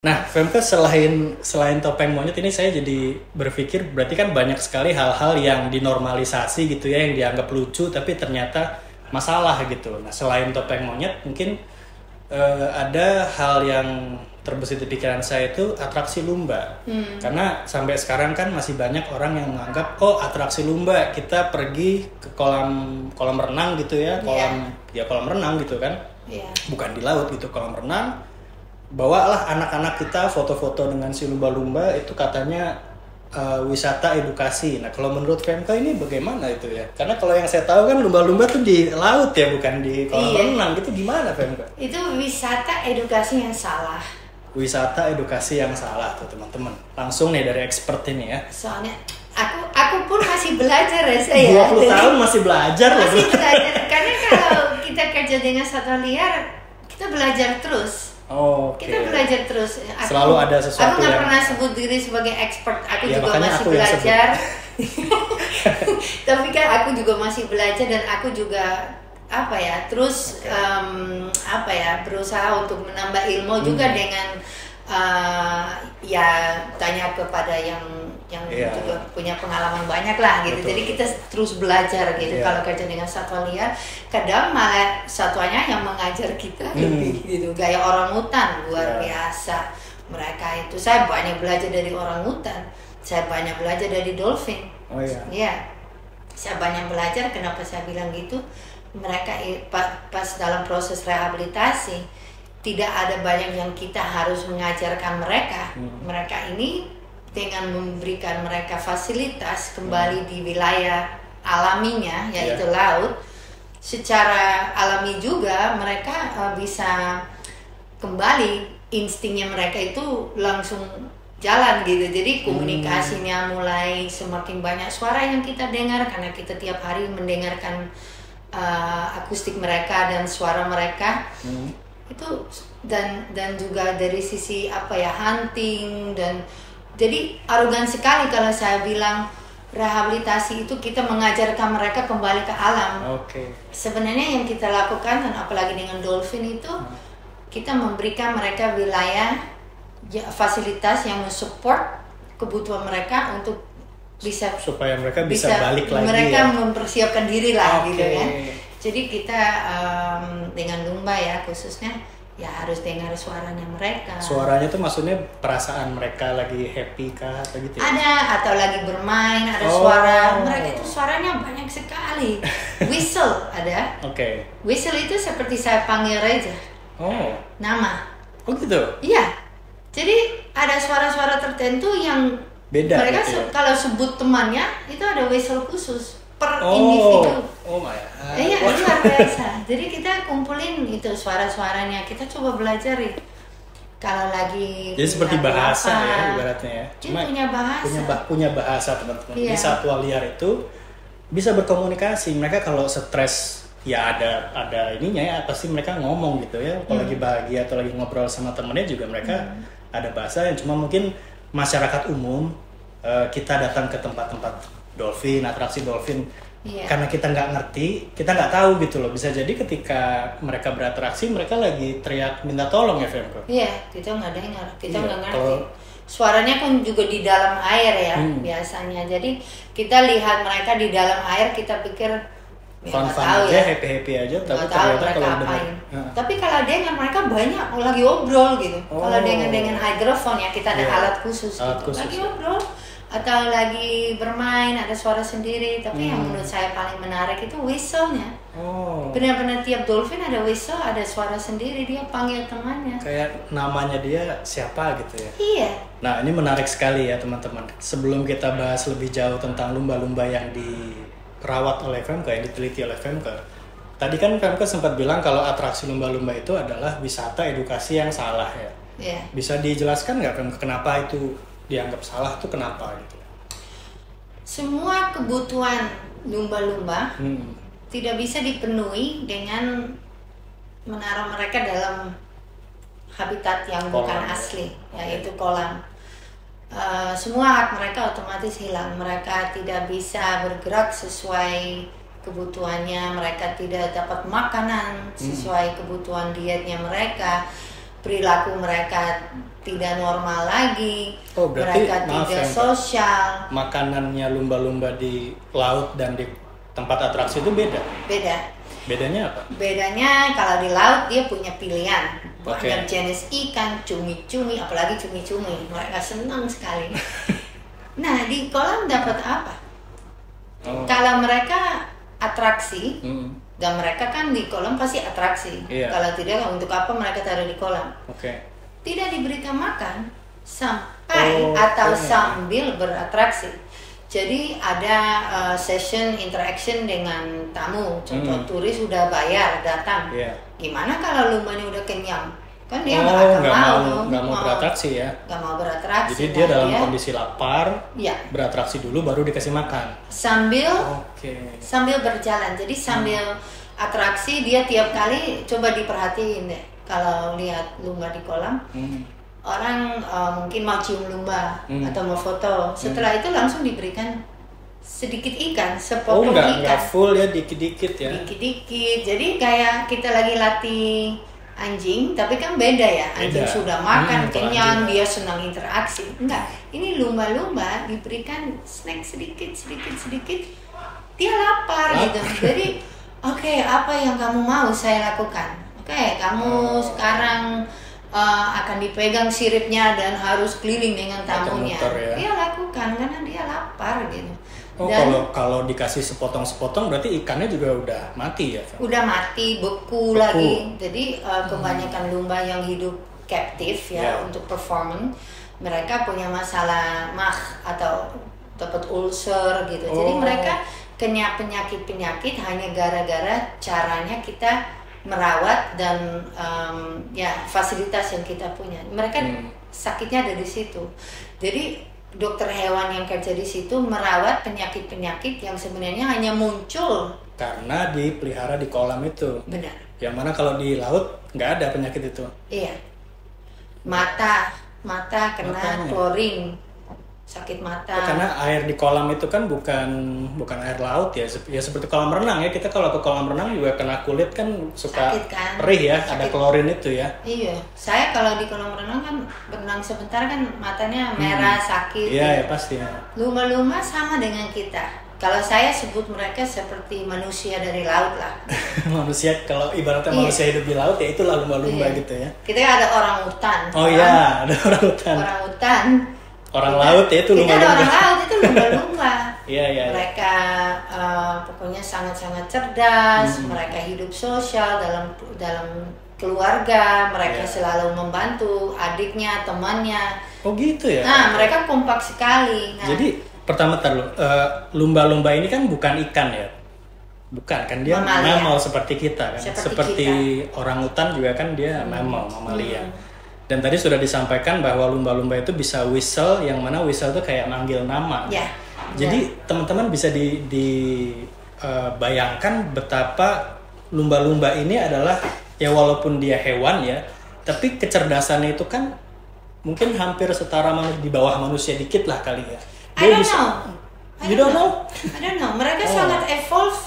Nah, Femke selain topeng monyet ini saya jadi berpikir berarti kan banyak sekali hal-hal yang dinormalisasi gitu ya, yang dianggap lucu tapi ternyata masalah gitu. Nah, selain topeng monyet mungkin ada hal yang terbesit di pikiran saya itu atraksi lumba. Karena sampai sekarang kan masih banyak orang yang menganggap oh atraksi lumba kita pergi ke kolam renang gitu ya, kolam renang gitu kan. Bukan di laut gitu, kolam renang. Bawalah anak-anak kita foto-foto dengan si lumba-lumba itu katanya wisata edukasi. Nah kalau menurut Femke ini bagaimana itu ya? Karena kalau yang saya tahu kan lumba-lumba tuh di laut ya, bukan di kolam renang. Gitu gimana Femke? Itu wisata edukasi yang salah. Wisata edukasi yang salah tuh teman-teman. Langsung nih dari expert ini ya. Soalnya aku pun masih belajar ya saya. 20 tahun masih belajar loh. Masih belajar. Karena kalau kita kerja dengan satwa liar, kita belajar terus. Kita belajar terus. Selalu ada sesuatu. Aku nggak pernah sebut diri sebagai expert. Aku juga masih belajar. Tapi kan aku juga masih belajar dan aku juga terus berusaha untuk menambah ilmu juga dengan tanya kepada yang juga punya pengalaman banyak lah gitu. Betul. Jadi kita terus belajar gitu. Kalau kerja dengan satwa liar, kadang malah satwanya yang mengajar kita lebih gitu. Gaya orangutan luar biasa. Mereka itu saya banyak belajar dari orangutan. Saya banyak belajar dari dolphin. Saya banyak belajar. Kenapa saya bilang gitu? Mereka pas dalam proses rehabilitasi tidak ada banyak yang kita harus mengajarkan mereka. Mereka ini dengan memberikan mereka fasilitas kembali di wilayah alaminya yaitu laut, secara alami juga mereka bisa kembali, instingnya mereka itu langsung jalan gitu. Jadi komunikasinya mulai semakin banyak suara yang kita dengar karena kita tiap hari mendengarkan akustik mereka dan suara mereka. Itu dan juga dari sisi hunting dan jadi arogan sekali kalau saya bilang rehabilitasi itu kita mengajarkan mereka kembali ke alam. Sebenarnya yang kita lakukan dan apalagi dengan dolphin itu kita memberikan mereka wilayah fasilitas yang mensupport kebutuhan mereka untuk supaya mereka bisa balik lagi. Mereka mempersiapkan diri lah gitu kan. Jadi kita dengan lumba ya khususnya harus dengar suaranya mereka. Suaranya tuh maksudnya perasaan mereka lagi happy kah atau gitu ya? Ada atau lagi bermain, ada suara. Mereka itu suaranya banyak sekali. Whistle ada. Whistle itu seperti saya panggil Reza. Nama. Gitu? Iya. Jadi ada suara-suara tertentu yang beda. Mereka gitu kalau sebut temannya itu ada whistle khusus per individu. Iya, luar biasa. Jadi kita kumpulin itu suara-suaranya. Kita coba belajar kalau lagi. Jadi seperti bahasa ya ibaratnya ya. Cuma punya bahasa teman-teman. Di satwa liar itu bisa berkomunikasi. Mereka kalau stres ya ada ininya ya, pasti mereka ngomong gitu ya. Kalau lagi bahagia atau lagi ngobrol sama temennya juga mereka ada bahasa yang cuma mungkin masyarakat umum kita datang ke tempat-tempat dolphin, atraksi dolphin, karena kita nggak ngerti, kita nggak tahu gitu loh. Bisa jadi ketika mereka beratraksi, mereka lagi teriak minta tolong ya, Femke? Iya, kita nggak dengar, kita nggak ngerti. Suaranya kan juga di dalam air ya biasanya. Jadi kita lihat mereka di dalam air, kita pikir fun-fun aja, happy-happy aja, tapi ternyata kalau apain. Tapi kalau dengan mereka banyak lagi obrol gitu. Kalau dengan hydrophone ya kita ada alat khusus gitu. Lagi obrol atau lagi bermain ada suara sendiri. Tapi yang menurut saya paling menarik itu whistle-nya. Benar-benar tiap dolphin ada whistle, ada suara sendiri, dia panggil temannya. Kayak namanya dia siapa gitu ya. Iya. Nah ini menarik sekali ya teman-teman. Sebelum kita bahas lebih jauh tentang lumba-lumba yang dirawat oleh Femke, yang diteliti oleh Femke. Tadi kan Femke sempat bilang kalau atraksi lumba-lumba itu adalah wisata edukasi yang salah ya. Bisa dijelaskan nggak Femke kenapa itu dianggap salah tuh kenapa gitu? Semua kebutuhan lumba-lumba tidak bisa dipenuhi dengan menaruh mereka dalam habitat yang bukan asli, yaitu kolam. Semua hak mereka otomatis hilang. Mereka tidak bisa bergerak sesuai kebutuhannya, mereka tidak dapat makanan sesuai kebutuhan dietnya mereka. perilaku mereka tidak normal lagi, Oh, berarti, mereka maaf tidak ya, Mbak. sosial. Makanannya lumba-lumba di laut dan di tempat atraksi itu beda. Beda. Bedanya apa? Bedanya kalau di laut dia punya pilihan Oke. banyak jenis ikan, cumi-cumi, apalagi cumi-cumi, mereka senang sekali. Nah di kolam dapat apa? Oh. Kalau mereka atraksi, Hmm. dan mereka kan di kolam pasti atraksi. Iya. Kalau tidak, untuk apa mereka taruh di kolam? Oke. Tidak diberikan makan sampai Oh, atau oke. sambil beratraksi. Jadi ada session interaction dengan tamu. Contoh turis sudah bayar datang. Iya. Gimana kalau lumbanya udah kenyang? Kan dia Oh, akan nggak mau beratraksi ya. Nggak mau beratraksi. Jadi dia Nah, dalam kondisi lapar, ya, beratraksi dulu baru dikasih makan. sambil Oke. sambil berjalan. Jadi sambil atraksi dia tiap kali coba diperhatiin deh. Kalau lihat lumba di kolam, Hmm. orang mungkin mau cium lumba Hmm. atau mau foto. Setelah itu langsung diberikan sedikit ikan, Oh, sepotong nggak ikan, full ya, dikit-dikit ya. dikit-dikit. Jadi kayak kita lagi latih anjing, tapi kan beda ya. Anjing Beda. sudah makan Kalau kenyang, anjing- dia senang interaksi. Enggak, ini lumba-lumba diberikan snack sedikit, dia lapar gitu. Jadi, oke, apa yang kamu mau saya lakukan? Oke, kamu sekarang akan dipegang siripnya dan harus keliling dengan tamunya. Muter-muter ya. Dia lakukan karena dia lapar gitu. Oh, kalau dikasih sepotong-sepotong berarti ikannya juga udah mati ya? Udah mati, beku lagi. Jadi kebanyakan lumba yang hidup captive ya Yeah. untuk performing, mereka punya masalah atau dapat ulcer gitu. Jadi Oh. mereka kena penyakit-penyakit hanya gara-gara caranya kita merawat dan ya fasilitas yang kita punya. Mereka sakitnya ada di situ. Jadi dokter hewan yang kerja di situ merawat penyakit-penyakit yang sebenarnya hanya muncul. Karena dipelihara di kolam itu. Benar. Yang mana kalau di laut nggak ada penyakit itu. Iya. Mata kena Matanya. klorin, sakit mata. Oh, karena air di kolam itu kan bukan air laut ya, ya seperti kolam renang ya. Kita kalau ke kolam renang juga kena kulit kan suka Sakit kan? perih ya, ada Sakit. klorin itu ya. Iya, saya kalau di kolam renang kan berenang sebentar kan matanya merah, sakit. Iya ya pasti ya. Lumba-lumba sama dengan kita. Kalau saya sebut mereka seperti manusia dari laut lah. Manusia kalau ibaratnya Iya. manusia hidup di laut ya itu lumba-lumba Iya. gitu ya. Kita ada orang hutan. Oh iya, ada orang hutan. Orang hutan. Orang laut ya itu Kita ada orang lumba-lumba. laut itu lumba-lumba. Iya iya. Mereka pokoknya sangat-sangat cerdas. Mereka hidup sosial dalam keluarga. Mereka Iya. selalu membantu adiknya, temannya. Oh gitu ya. Nah, mereka kompak sekali. Nah, Jadi pertama dulu, lumba-lumba ini kan bukan ikan ya. Bukan kan dia Mamalia. mammal seperti kita kan. Seperti orang hutan juga kan dia mammal, mamalia. Dan tadi sudah disampaikan bahwa lumba-lumba itu bisa whistle, yang mana whistle itu kayak manggil nama. Ya. Jadi teman-teman bisa bayangkan betapa lumba-lumba ini adalah ya walaupun dia hewan ya, tapi kecerdasannya itu kan mungkin hampir setara di bawah manusia dikit lah kali ya. I don't know. You don't know? I don't know. Mereka Oh. sangat evolve.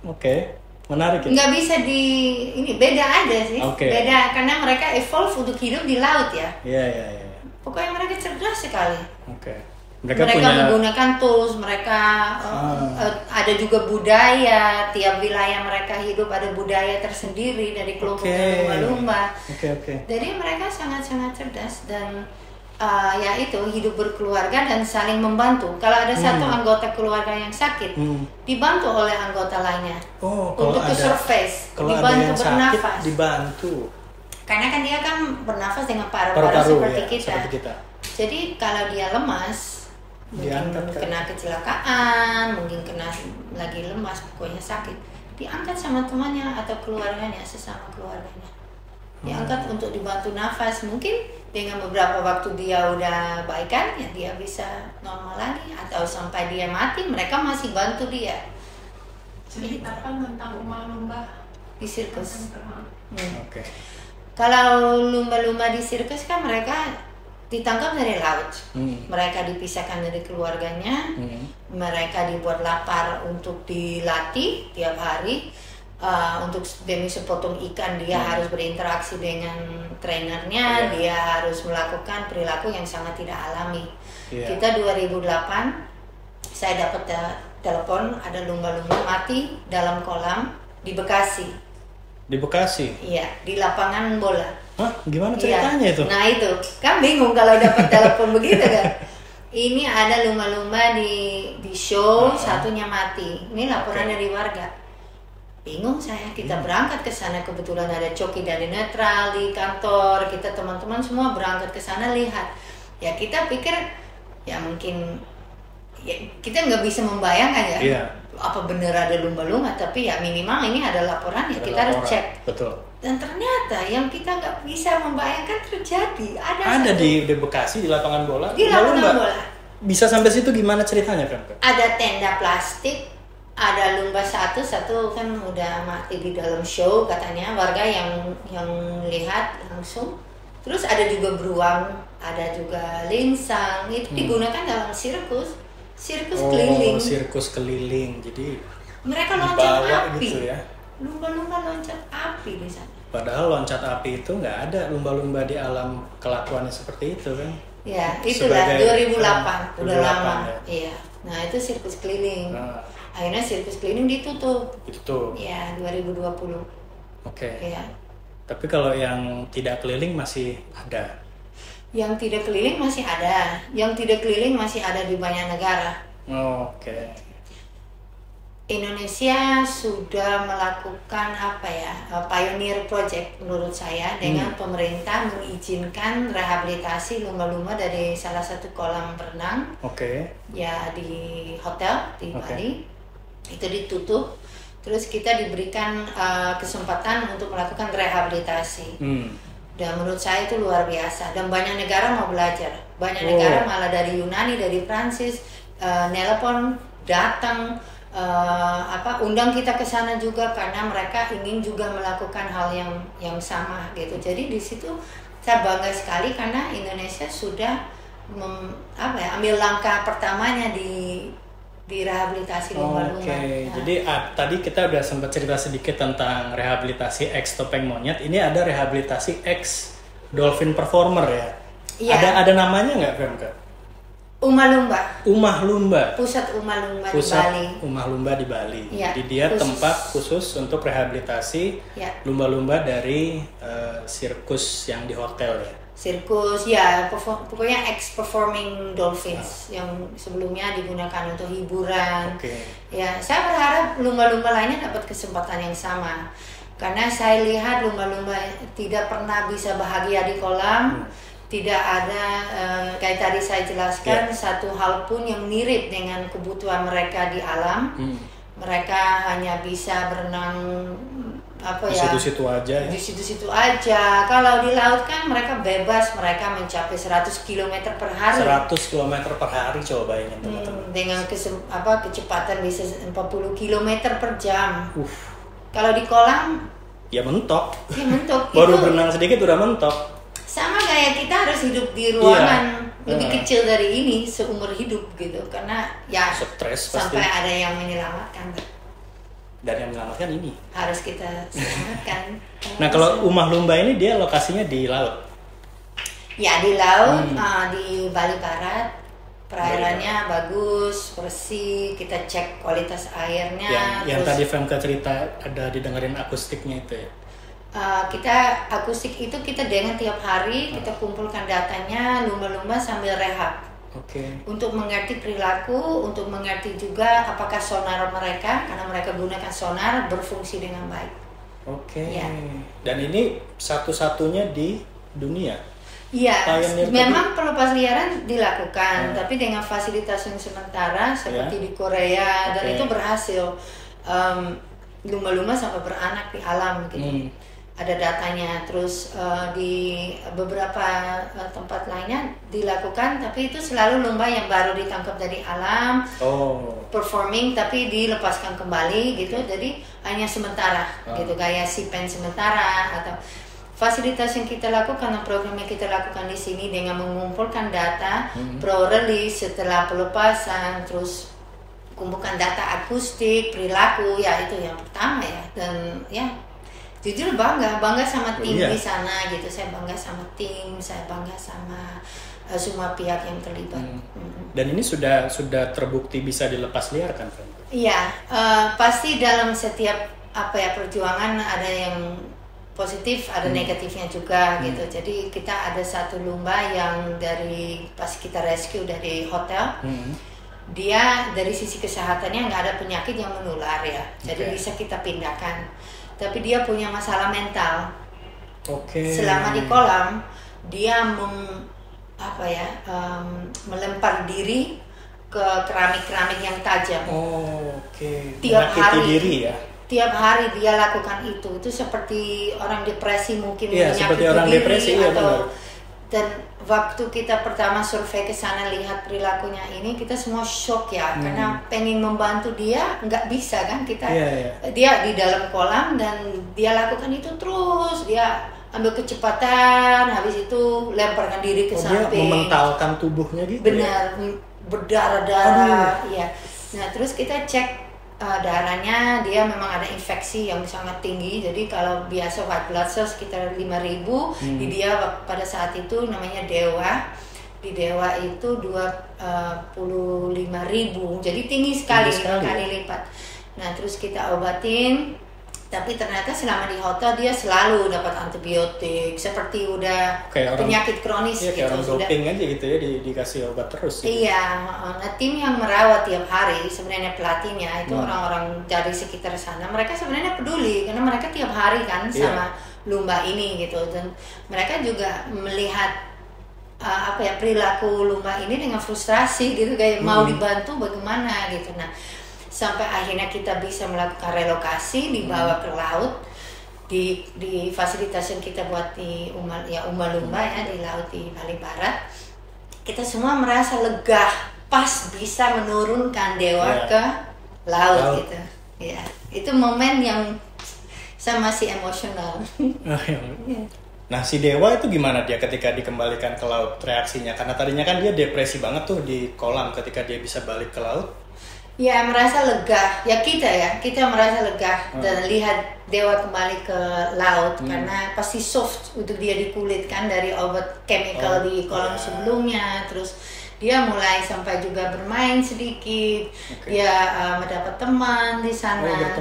Oke, menarik ya. Nggak bisa ini beda aja sih. Oke. Beda karena mereka evolve untuk hidup di laut ya. Iya iya iya. Pokoknya mereka cerdas sekali. Oke. Mereka menggunakan tools, mereka ada juga budaya. Tiap wilayah mereka hidup ada budaya tersendiri dari kelompok lumba-lumba. Oke. Jadi mereka sangat-sangat cerdas dan ya itu hidup berkeluarga dan saling membantu. Kalau ada satu anggota keluarga yang sakit, dibantu oleh anggota lainnya untuk ke surface, kalau dibantu ada yang bernafas. sakit, dibantu. Karena kan dia kan bernafas dengan paru-paru seperti ya, kita. seperti kita. Jadi kalau dia lemas, mungkin Diangkat, kan? kena kecelakaan, mungkin kena lagi lemas, pokoknya sakit, diangkat sama temannya atau keluarganya, sesama keluarganya. Diangkat untuk dibantu nafas. Mungkin dengan beberapa waktu dia udah baikan, ya dia bisa normal lagi. Atau sampai dia mati, mereka masih bantu dia. Ceritakan tentang lumba-lumba Di sirkus. Oke. Kalau lumba-lumba di sirkus kan mereka ditangkap dari laut. Mereka dipisahkan dari keluarganya. Mereka dibuat lapar untuk dilatih tiap hari. untuk demi sepotong ikan dia harus berinteraksi dengan trainernya, dia harus melakukan perilaku yang sangat tidak alami. Kita 2008 saya dapat telepon ada lumba-lumba mati dalam kolam di Bekasi. Di Bekasi? Iya, di lapangan bola. Hah? Gimana ceritanya itu? Nah itu, kan bingung kalau dapat telepon begitu kan. Ini ada lumba-lumba di show, satunya mati. Ini laporan dari warga. Bingung saya, kita berangkat ke sana, kebetulan ada coki dari netral di kantor, kita teman-teman semua berangkat ke sana lihat. Ya kita pikir ya mungkin ya, kita nggak bisa membayangkan ya apa benar ada lumba-lumba, tapi ya minimal ini ada laporan ya kita harus cek. Betul. Dan ternyata yang kita nggak bisa membayangkan terjadi. Ada di Bekasi di lapangan bola. Di lapangan bola. Bisa sampai situ gimana ceritanya kan? Ada tenda plastik. Ada lumba satu kan udah mati di dalam show katanya warga yang lihat langsung. Terus ada juga beruang, ada juga linsang. Itu digunakan dalam sirkus keliling. Sirkus keliling. Jadi mereka loncat api. Gitu ya. Lumba-lumba loncat api di sana. Padahal loncat api itu nggak ada lumba-lumba di alam kelakuannya seperti itu kan? Ya, itulah 2008, udah lama. Ya. Iya. Nah, itu sirkus keliling. Akhirnya sirkus keliling ditutup. Ya, 2020. Oke. Ya. Tapi kalau yang tidak keliling masih ada? Yang tidak keliling masih ada. Yang tidak keliling masih ada di banyak negara. Oke. Indonesia sudah melakukan pioneer project menurut saya dengan pemerintah mengizinkan rehabilitasi lumba-lumba dari salah satu kolam renang. Ya di hotel di Bali. Itu ditutup, terus kita diberikan kesempatan untuk melakukan rehabilitasi. Dan menurut saya itu luar biasa dan banyak negara mau belajar. Banyak negara malah dari Yunani, dari Prancis nelpon datang undang kita ke sana juga karena mereka ingin juga melakukan hal yang sama gitu. Jadi di situ saya bangga sekali karena Indonesia sudah ambil langkah pertamanya di rehabilitasi lumba-lumba. Jadi tadi kita udah sempat cerita sedikit tentang rehabilitasi X topeng monyet. Ini ada rehabilitasi X dolphin performer ya. Iya. Ada namanya nggak, Femka? Umah Lumba. Pusat Umah Lumba di Bali. Umah Lumba di Bali. Ya, jadi dia tempat khusus untuk rehabilitasi lumba-lumba dari sirkus yang di hotel ya. Sirkus ya, pokoknya ex-performing dolphins yang sebelumnya digunakan untuk hiburan. Ya, saya berharap lumba-lumba lainnya dapat kesempatan yang sama. Karena saya lihat lumba-lumba tidak pernah bisa bahagia di kolam. Tidak ada kayak tadi saya jelaskan satu hal pun yang mirip dengan kebutuhan mereka di alam. Mereka hanya bisa berenang di situ-situ aja ya? Di situ-situ aja. Kalau di laut kan mereka bebas, mereka mencapai 100 km per hari. 100 km per hari, coba bayangin teman-teman. Dengan kecepatan bisa 40 km per jam. Kalau di kolam ya mentok. Baru berenang sedikit udah mentok. Sama kayak kita harus hidup di ruangan lebih kecil dari ini seumur hidup gitu, karena ya stres sampai pasti. ada yang menyelamatkan. Dan yang menyelamatkan ini harus kita selamatkan. Nah, kalau Umah Lumba ini dia lokasinya di laut. Ya, di laut, di Bali Barat. Perairannya bagus, bersih. Kita cek kualitas airnya. Yang tadi Femka cerita ada didengerin akustiknya itu ya. Kita akustik itu kita dengan tiap hari kita kumpulkan datanya lumba-lumba sambil rehab. Untuk mengerti perilaku, untuk mengerti juga apakah sonar mereka, karena mereka gunakan sonar berfungsi dengan baik. Dan ini satu-satunya di dunia. Iya, memang pelepas liaran dilakukan, tapi dengan fasilitas yang sementara seperti di Korea dan itu berhasil. Lumba-lumba sampai beranak di alam gitu. Ada datanya, terus di beberapa tempat lainnya dilakukan, tapi itu selalu lumba yang baru ditangkap dari alam, performing tapi dilepaskan kembali gitu, jadi hanya sementara gitu, kayak sipen sementara atau fasilitas yang kita lakukan dan program yang kita lakukan di sini dengan mengumpulkan data pro release setelah pelepasan, terus kumpulkan data akustik, perilaku, ya itu yang pertama ya. Dan ya jujur bangga sama tim di sana gitu. Saya bangga sama tim, saya bangga sama semua pihak yang terlibat. Dan ini sudah terbukti bisa dilepas liarkan, kan? Iya, pasti dalam setiap perjuangan ada yang positif, ada negatifnya juga gitu. Jadi kita ada satu lumba yang dari pas kita rescue dari hotel, dia dari sisi kesehatannya nggak ada penyakit yang menular ya, jadi bisa kita pindahkan. Tapi dia punya masalah mental. Selama di kolam dia melempar diri ke keramik yang tajam. Tiap hari diri ya. Tiap hari dia lakukan itu seperti orang depresi mungkin, seperti orang depresi atau dan waktu kita pertama survei ke sana lihat perilakunya ini, kita semua shock ya, karena pengen membantu dia nggak bisa kan kita. Dia di dalam kolam dan dia lakukan itu terus, dia ambil kecepatan, habis itu lemparkan diri ke samping. Dia mementalkan tubuhnya gitu. Benar, berdarah-darah. Iya. Nah terus kita cek darahnya, dia memang ada infeksi yang sangat tinggi. Jadi kalau biasa white blood cell sekitar 5.000, di dia pada saat itu namanya Dewa. Di Dewa itu 25.000. Jadi tinggi sekali, kali lipat. Nah, terus kita obatin. Tapi ternyata selama di hotel dia selalu dapat antibiotik, seperti udah penyakit kronis gitu. Kayak orang doping aja gitu ya, dikasih obat terus gitu. Iya, nah tim yang merawat tiap hari sebenarnya pelatihnya itu orang-orang dari sekitar sana, mereka sebenarnya peduli karena mereka tiap hari kan sama lumba ini gitu, dan mereka juga melihat perilaku lumba ini dengan frustrasi gitu, kayak mau dibantu bagaimana gitu. Nah sampai akhirnya kita bisa melakukan relokasi, dibawa ke laut di fasilitas yang kita buat di Uma Lumba ya, di laut di Bali Barat. Kita semua merasa lega pas bisa menurunkan Dewa ke laut gitu. Ya, itu momen yang saya masih emosional. Nah si Dewa itu gimana dia ketika dikembalikan ke laut, reaksinya? Karena tadinya kan dia depresi banget tuh di kolam, ketika dia bisa balik ke laut. Ya merasa lega, ya kita merasa lega dan lihat Dewa kembali ke laut karena pasti soft untuk dia di kulit kan, dari obat chemical di kolam sebelumnya. Terus dia mulai sampai juga bermain sedikit, dia mendapat teman di sana.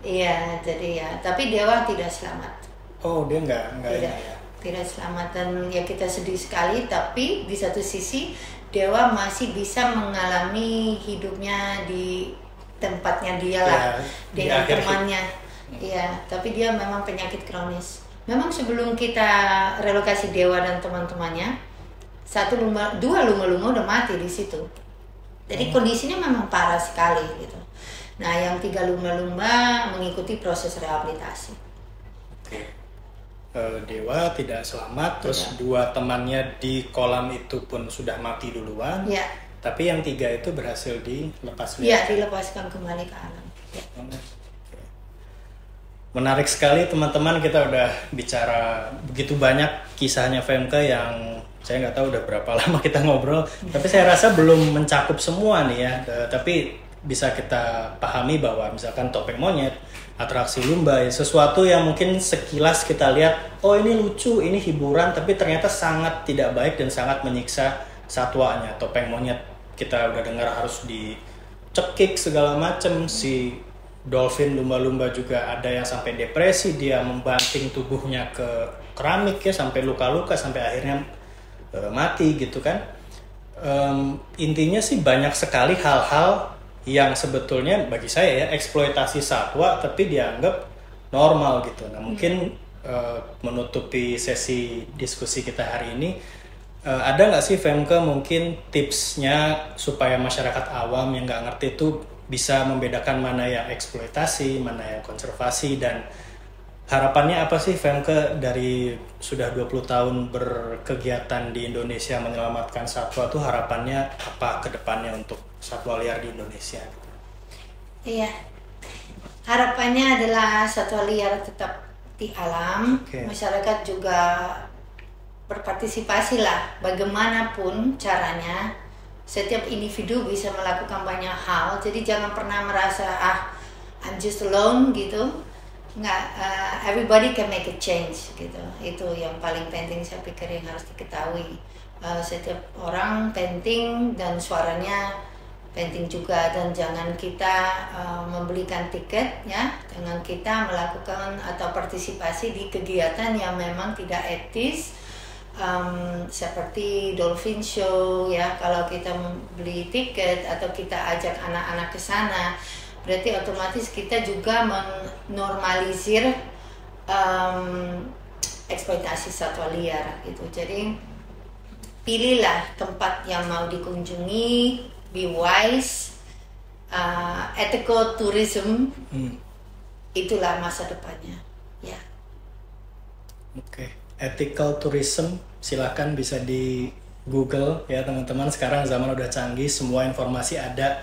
Iya, jadi ya. Tapi Dewa tidak selamat. Dia nggak tidak selamat, dan ya kita sedih sekali. Tapi di satu sisi Dewa masih bisa mengalami hidupnya di tempatnya dia lah, dengan temannya. Iya, tapi dia memang penyakit kronis. Memang sebelum kita relokasi Dewa dan teman-temannya, dua lumba-lumba udah mati di situ. Jadi kondisinya memang parah sekali gitu. Nah, yang 3 lumba-lumba mengikuti proses rehabilitasi. Dewa tidak selamat, terus 2 temannya di kolam itu pun sudah mati duluan. Tapi yang 3 itu berhasil dilepas. Dilepaskan kembali ke alam. Menarik sekali teman-teman, kita udah bicara begitu banyak kisahnya Femke yang saya nggak tahu udah berapa lama kita ngobrol. Tapi saya rasa belum mencakup semua nih ya. Tapi bisa kita pahami bahwa misalkan topeng monyet, atraksi lumba, sesuatu yang mungkin sekilas kita lihat, ini lucu, ini hiburan, tapi ternyata sangat tidak baik dan sangat menyiksa satwanya. Topeng monyet kita udah dengar harus dicekik segala macam. Si dolphin, lumba-lumba juga ada yang sampai depresi, dia membanting tubuhnya ke keramik ya, sampai luka-luka, sampai akhirnya mati gitu kan. Intinya sih banyak sekali hal-hal yang sebetulnya bagi saya ya eksploitasi satwa tapi dianggap normal gitu. Nah mungkin menutupi sesi diskusi kita hari ini, ada nggak sih Femke mungkin tipsnya supaya masyarakat awam yang nggak ngerti itu bisa membedakan mana yang eksploitasi, mana yang konservasi, dan harapannya apa sih Femke dari sudah 20 tahun berkegiatan di Indonesia menyelamatkan satwa tuh, harapannya apa ke depannya untuk satwa liar di Indonesia? Iya, harapannya adalah satwa liar tetap di alam, masyarakat juga berpartisipasi lah bagaimanapun caranya setiap individu bisa melakukan banyak hal. Jadi jangan pernah merasa I'm just alone gitu. Nggak, everybody can make a change gitu. Itu yang paling penting saya pikir yang harus diketahui. Setiap orang penting dan suaranya penting juga, dan jangan kita membelikan tiket ya, jangan kita melakukan atau partisipasi di kegiatan yang memang tidak etis, seperti dolphin show ya. Kalau kita beli tiket atau kita ajak anak-anak ke sana, berarti otomatis kita juga menormalisir eksploitasi satwa liar gitu. Jadi pilihlah tempat yang mau dikunjungi, be wise, ethical tourism, itulah masa depannya ya. Oke, ethical tourism silakan bisa di Google ya teman-teman. Sekarang zaman udah canggih, semua informasi ada.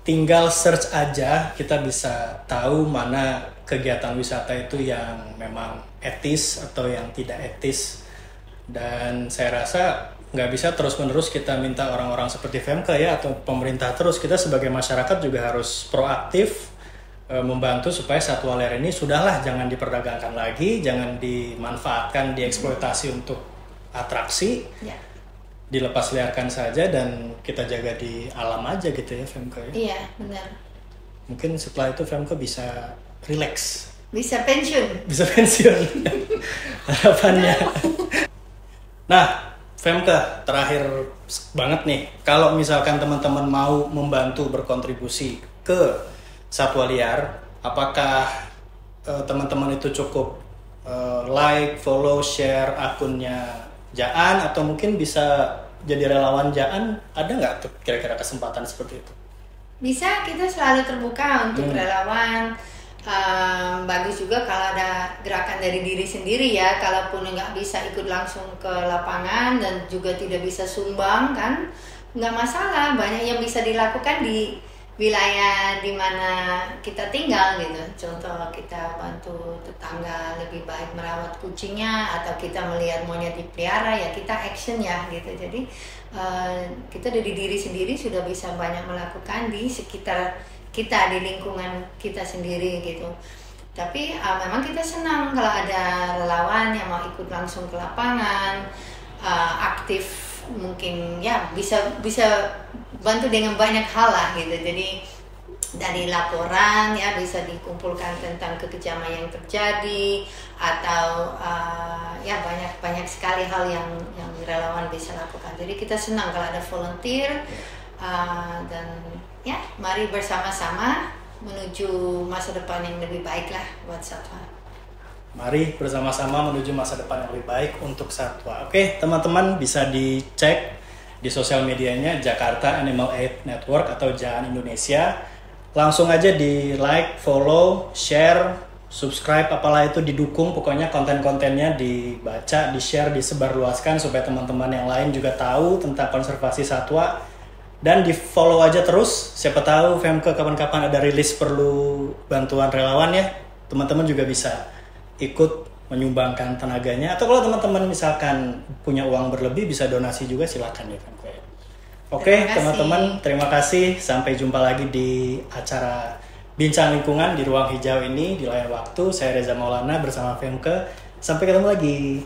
Tinggal search aja, kita bisa tahu mana kegiatan wisata itu yang memang etis atau yang tidak etis. Dan saya rasa nggak bisa terus-menerus kita minta orang-orang seperti Femke ya, atau pemerintah terus. Kita sebagai masyarakat juga harus proaktif membantu supaya satwa liar ini sudahlah, jangan diperdagangkan lagi, jangan dimanfaatkan, dieksploitasi untuk atraksi. Ya. Dilepas liarkan saja dan kita jaga di alam aja gitu ya Femke ya. Iya, benar. Mungkin setelah itu Femke bisa relax. Bisa pensiun. Bisa pensiun. Harapannya. Nah, Femke, terakhir banget nih. Kalau misalkan teman-teman mau membantu berkontribusi ke satwa liar, apakah teman-teman itu cukup like, follow, share akunnya Jaan, atau mungkin bisa jadi relawan Jaan? Ada nggak tuh kira-kira kesempatan seperti itu? Bisa, kita selalu terbuka untuk relawan. Bagus juga kalau ada gerakan dari diri sendiri ya, kalaupun nggak bisa ikut langsung ke lapangan dan juga tidak bisa sumbang kan, nggak masalah, banyak yang bisa dilakukan di wilayah di mana kita tinggal gitu. Contoh kita bantu tetangga lebih baik merawat kucingnya, atau kita melihat monyet dipelihara ya kita action ya gitu. Jadi kita dari diri sendiri sudah bisa banyak melakukan di sekitar kita, di lingkungan kita sendiri gitu. Tapi memang kita senang kalau ada relawan yang mau ikut langsung ke lapangan, aktif, mungkin ya bisa bantu dengan banyak hal lah gitu. Jadi dari laporan ya bisa dikumpulkan tentang kekejaman yang terjadi, atau ya banyak sekali hal yang relawan bisa lakukan. Jadi kita senang kalau ada volunteer, dan ya mari bersama-sama menuju masa depan yang lebih baik lah buat satwa. Mari bersama-sama menuju masa depan yang lebih baik untuk satwa. Oke, teman-teman bisa dicek di sosial medianya Jakarta Animal Aid Network atau Jaan Indonesia. Langsung aja di like, follow, share, subscribe, apalah itu, didukung. Pokoknya konten-kontennya dibaca, di-share, disebarluaskan supaya teman-teman yang lain juga tahu tentang konservasi satwa. Dan di-follow aja terus. Siapa tahu Femke kapan-kapan ada rilis perlu bantuan relawan ya. Teman-teman juga bisa ikut menyumbangkan tenaganya, atau kalau teman-teman misalkan punya uang berlebih bisa donasi juga, silakan ya Femke. Oke, teman-teman, terima kasih. Sampai jumpa lagi di acara Bincang Lingkungan di Ruang Hijau ini di lain waktu. Saya Reza Maulana bersama Femke. Sampai ketemu lagi.